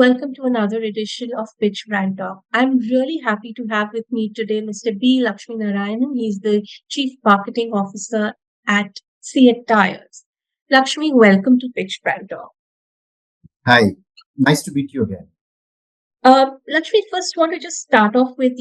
welcome to another edition of Pitch Brand Talk. I'm really happy to have with me today Mr. B. Lakshmi Narayanan. He's the Chief Marketing Officer at CEAT Tires. Lakshmi, welcome to Pitch Brand Talk. Hi, nice to meet you again. Lakshmi, first want to just start off with,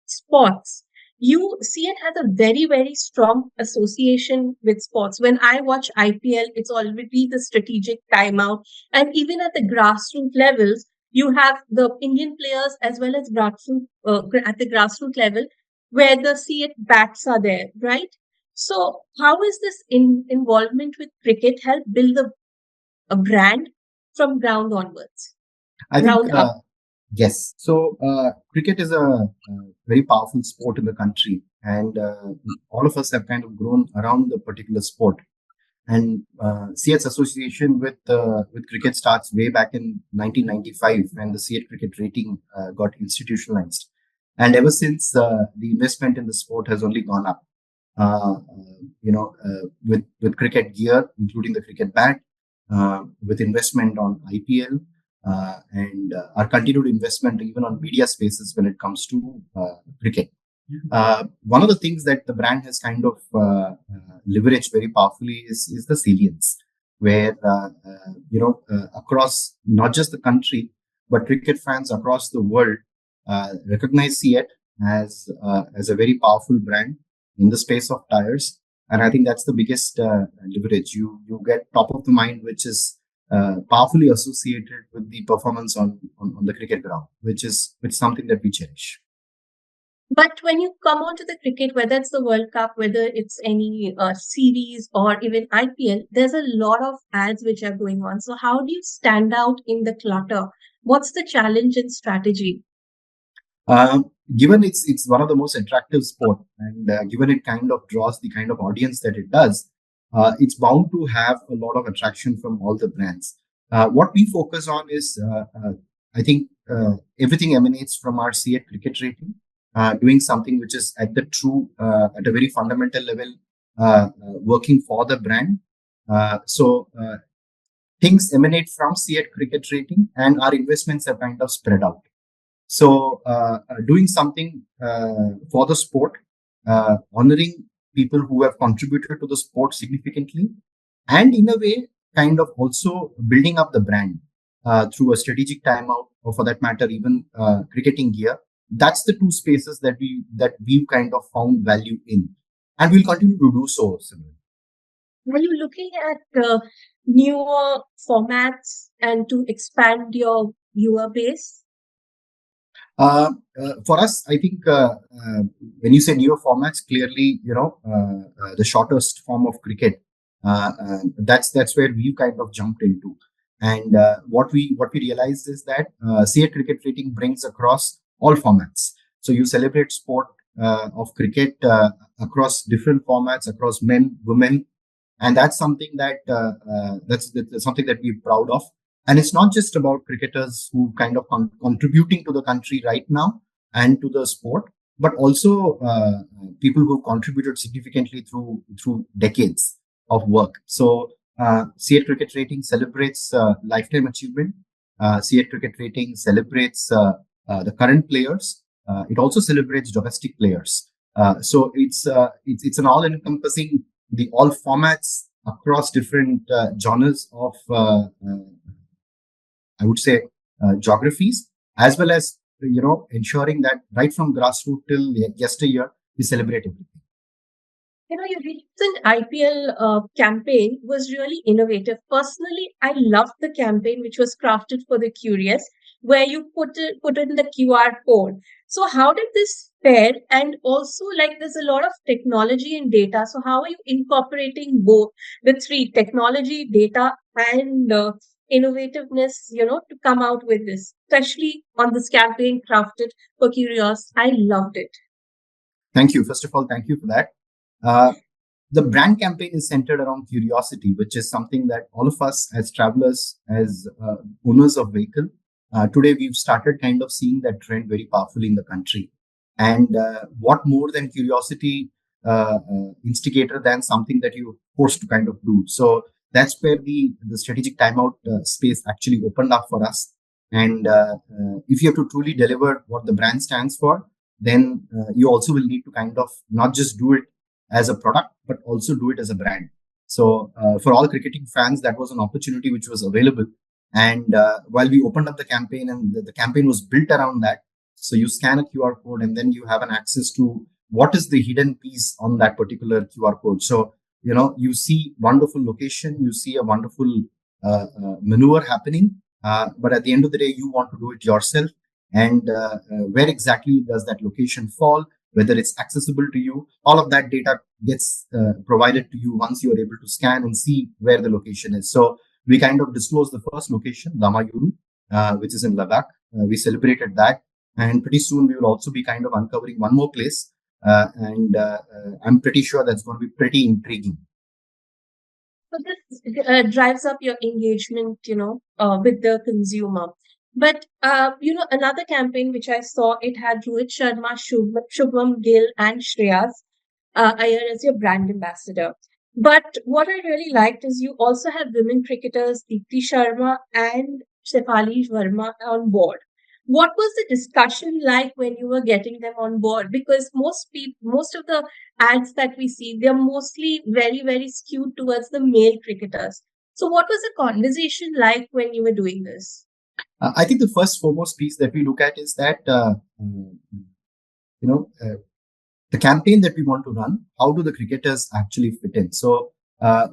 sports. You see it has a very, very strong association with sports. When I watch IPL, it's already the strategic timeout. And even at the grassroots levels, you have the Indian players as well as at the grassroots level where the see it bats are there, right? So how is this involvement with cricket help build a brand from ground onwards, I think, ground up? yes. So, cricket is a very powerful sport in the country, and all of us have kind of grown around the particular sport. And CEAT's association with cricket starts way back in 1995 when the CEAT cricket rating got institutionalized. And ever since, the investment in the sport has only gone up. With cricket gear, including the cricket bat, with investment on IPL, and our continued investment even on media spaces when it comes to cricket. One of the things that the brand has kind of leveraged very powerfully is the salience, where across not just the country but cricket fans across the world recognize CEAT as a very powerful brand in the space of tires, and I think that's the biggest leverage. You get top of the mind, which is powerfully associated with the performance on the cricket ground, which is something that we cherish. But when you come onto the cricket, whether it's the World Cup, whether it's any series or even IPL, there's a lot of ads which are going on. So how do you stand out in the clutter? What's the challenge and strategy? Given it's one of the most attractive sport, and given it kind of draws the kind of audience that it does, it's bound to have a lot of attraction from all the brands. What we focus on is, I think, everything emanates from our CEAT cricket rating, doing something which is at a very fundamental level, working for the brand. So things emanate from CEAT cricket rating, and our investments are kind of spread out. So, doing something for the sport, honoring people who have contributed to the sport significantly, and in a way, kind of also building up the brand through a strategic timeout, or for that matter, even cricketing gear. That's the two spaces that we've kind of found value in, and we'll continue to do so. Are you looking at newer formats and to expand your viewer base? For us, I think when you say newer formats, clearly, the shortest form of cricket, that's where we kind of jumped into. And what we realized is that CEAT cricket rating brings across all formats. So you celebrate sport of cricket across different formats, across men, women, and that's something that's something that we're proud of. And it's not just about cricketers who kind of contributing to the country right now and to the sport, but also people who contributed significantly through decades of work. So CEAT cricket rating celebrates lifetime achievement. CEAT cricket rating celebrates the current players. It also celebrates domestic players. So it's an all-encompassing the all formats across different genres of I would say geographies, as well as ensuring that right from grassroots till yesteryear we celebrate everything. Your recent IPL campaign was really innovative. Personally, I loved the campaign which was crafted for the curious, where you put in the QR code. So how did this fare? And also, like, there's a lot of technology and data. So how are you incorporating both the three technology, data, and innovativeness? To come out with this, especially on this campaign crafted for curious. I loved it. Thank you. First of all, thank you for that. The brand campaign is centered around curiosity, which is something that all of us as travelers, as owners of vehicle, today we've started kind of seeing that trend very powerfully in the country. And what more than curiosity instigator than something that you're forced to kind of do. So that's where the strategic timeout space actually opened up for us. And if you have to truly deliver what the brand stands for, then you also will need to kind of not just do it as a product, but also do it as a brand. So for all cricketing fans, that was an opportunity which was available. And while we opened up the campaign, and the campaign was built around that, so you scan a QR code and then you have an access to what is the hidden piece on that particular QR code. So you see wonderful location, you see a wonderful maneuver happening, but at the end of the day, you want to do it yourself. And where exactly does that location fall? Whether it's accessible to you, all of that data gets provided to you once you are able to scan and see where the location is. So we kind of disclosed the first location, Damayuru, which is in Ladakh. We celebrated that. And pretty soon we will also be kind of uncovering one more place. And I'm pretty sure that's going to be pretty intriguing. So this drives up your engagement, with the consumer. But another campaign which I saw, it had Rohit Sharma, Shubham Gill, and Shreyas Iyer as your brand ambassador. But what I really liked is you also have women cricketers Deepti Sharma and Shefali Verma on board. What was the discussion like when you were getting them on board? Because most of the ads that we see, they're mostly very, very skewed towards the male cricketers. So, what was the conversation like when you were doing this? I think the first foremost piece that we look at is that, you know, uh, the campaign that we want to run, how do the cricketers actually fit in? So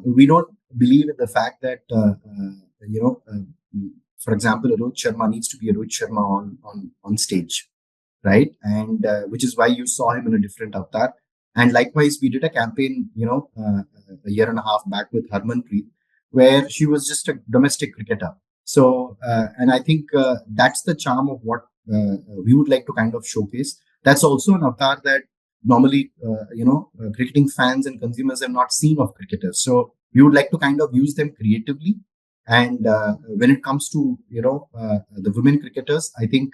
we don't believe in the fact that for example, a Rohit Sharma needs to be a Rohit Sharma on stage, right? And which is why you saw him in a different avatar. And likewise, we did a campaign, a year and a half back with Harmanpreet, where she was just a domestic cricketer. So, and I think that's the charm of what we would like to kind of showcase. That's also an avatar that normally, cricketing fans and consumers have not seen of cricketers. So we would like to kind of use them creatively. And when it comes to the women cricketers, I think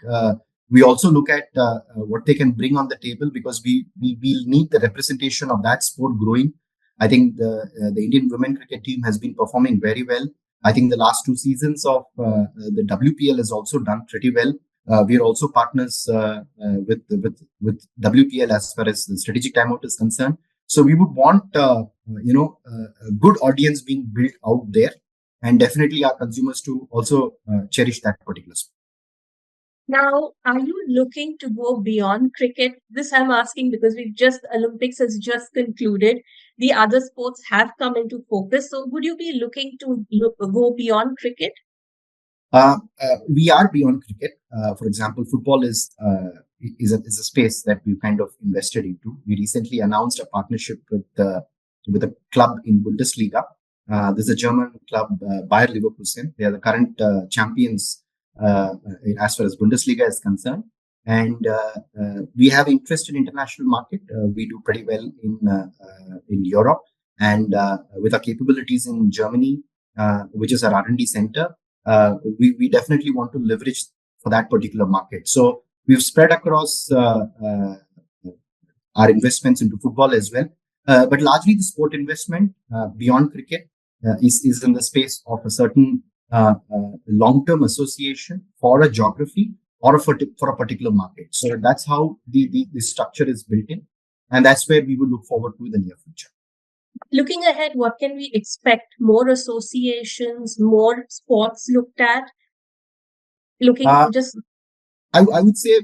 we also look at what they can bring on the table, because we need the representation of that sport growing. I think the Indian women cricket team has been performing very well. I think the last two seasons of the WPL has also done pretty well. We are also partners with WPL as far as the strategic timeout is concerned. So we would want a good audience being built out there, and definitely our consumers to also cherish that particular sport. Now, are you looking to go beyond cricket? This I'm asking because Olympics has just concluded. The other sports have come into focus. So, would you be looking to go beyond cricket? We are beyond cricket. For example, football is a space that we've kind of invested into. We recently announced a partnership with a club in Bundesliga. There's a German club, Bayer Leverkusen. They are the current champions as far as Bundesliga is concerned. And we have interest in international market. We do pretty well in Europe, and with our capabilities in Germany, which is our R&D center, we definitely want to leverage for that particular market. So we've spread across our investments into football as well. But largely the sport investment beyond cricket is in the space of a certain long-term association for a geography or for a particular market. So that's how the structure is built in. And that's where we will look forward to in the near future. Looking ahead, what can we expect? More associations, more sports looked at? Looking Uh, just I would say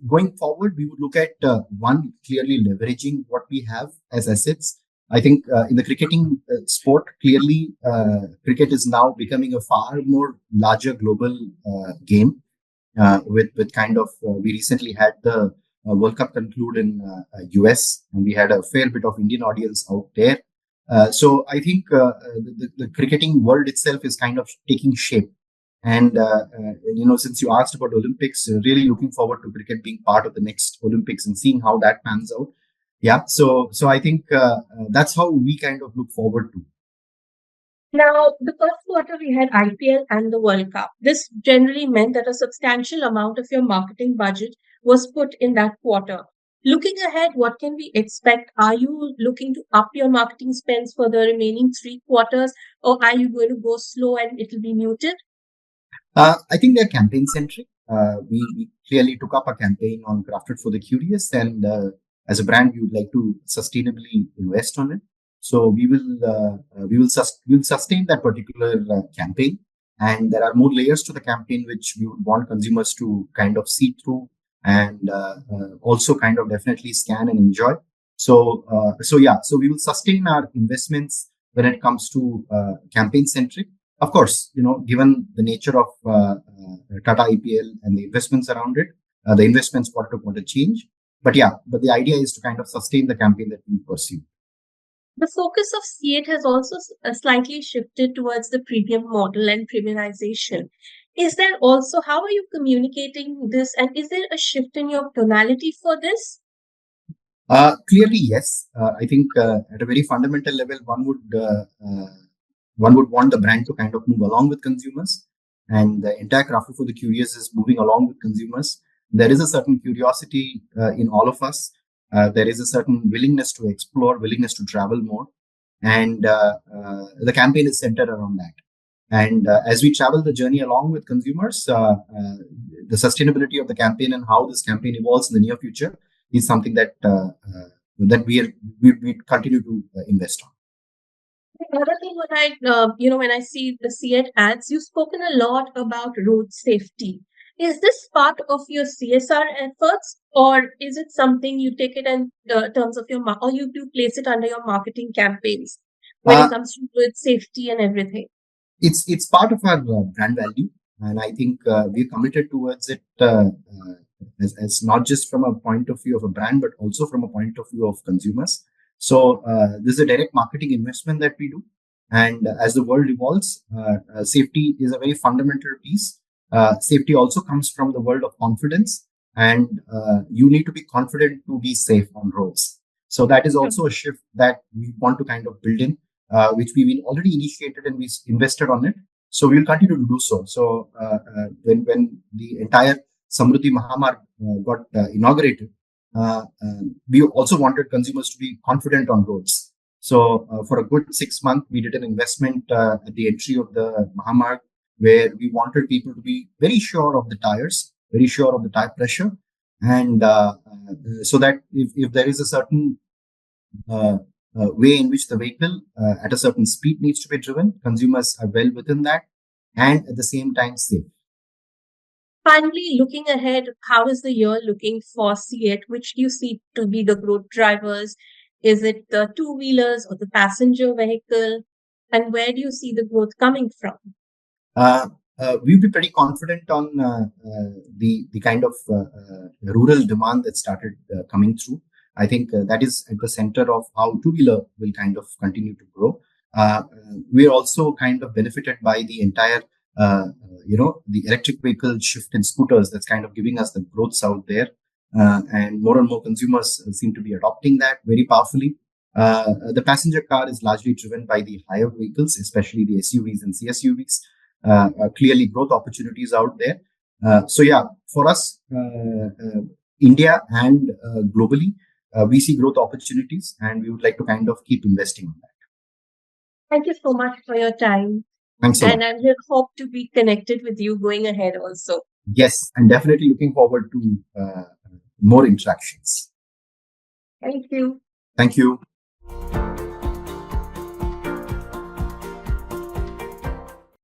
going forward, we would look at one, clearly leveraging what we have as assets. I think in the cricketing sport, clearly cricket is now becoming a far more larger global game. With kind of we recently had the World Cup conclude in US, and we had a fair bit of Indian audience out there. So I think the cricketing world itself is kind of taking shape. And since you asked about Olympics, really looking forward to cricket being part of the next Olympics and seeing how that pans out. Yeah, so I think that's how we kind of look forward to. now, the first quarter we had IPL and the World Cup. This generally meant that a substantial amount of your marketing budget was put in that quarter. Looking ahead, what can we expect? Are you looking to up your marketing spends for the remaining three quarters, or are you going to go slow and it'll be muted? I think they're campaign centric. We clearly took up a campaign on Crafted for the Curious, and as a brand, we would like to sustainably invest on it. So we will sustain that particular campaign, and there are more layers to the campaign which we would want consumers to kind of see through and also kind of definitely scan and enjoy. So we will sustain our investments when it comes to campaign centric. Of course, given the nature of Tata IPL and the investments around it, the investments quarter to quarter change. But the idea is to kind of sustain the campaign that we pursue. The focus of CEAT has also slightly shifted towards the premium model and premiumization. Is there also, how are you communicating this, and is there a shift in your tonality for this? Clearly, yes. I think at a very fundamental level, one would want the brand to kind of move along with consumers, and the entire Crafted for the Curious is moving along with consumers. There is a certain curiosity in all of us. There is a certain willingness to explore, willingness to travel more, and the campaign is centered around that. And as we travel the journey along with consumers, the sustainability of the campaign and how this campaign evolves in the near future is something that we continue to invest on. The other thing when I see the CEAT ads, you've spoken a lot about road safety. Is this part of your CSR efforts, or is it something you take it in terms of or you do place it under your marketing campaigns when it Uh, comes to road safety and everything? it's part of our brand value, and I think we're committed towards it as not just from a point of view of a brand, but also from a point of view of consumers. So this is a direct marketing investment that we do, and as the world evolves, safety is a very fundamental piece. Safety also comes from the world of confidence, and you need to be confident to be safe on roads. So that is also a shift that we want to kind of build in, which we've already initiated and we invested on it. So we'll continue to do so. So when the entire Samruddhi Mahamarg got inaugurated, we also wanted consumers to be confident on roads. So for a good 6 months, we did an investment at the entry of the Mahamarg, where we wanted people to be very sure of the tires, very sure of the tire pressure, and so that if there is a certain uh, way in which the vehicle at a certain speed needs to be driven, consumers are well within that, and at the same time safe. Finally, looking ahead, how is the year looking for CEAT? Which do you see to be the growth drivers? Is it the two-wheelers or the passenger vehicle? And where do you see the growth coming from? Uh, we'll be pretty confident on the kind of rural demand that started coming through. I think that is at the center of how two-wheeler will kind of continue to grow. We're also kind of benefited by the entire, the electric vehicle shift in scooters that's kind of giving us the growths out there. And more consumers seem to be adopting that very powerfully. The passenger car is largely driven by the higher vehicles, especially the SUVs and CSUVs. Clearly growth opportunities out there. So yeah, for us, India and globally, we see growth opportunities, and we would like to kind of keep investing on that. Thank you so much for your time. Thanks a lot. And I will hope to be connected with you going ahead also. Yes, and definitely looking forward to more interactions. Thank you. Thank you.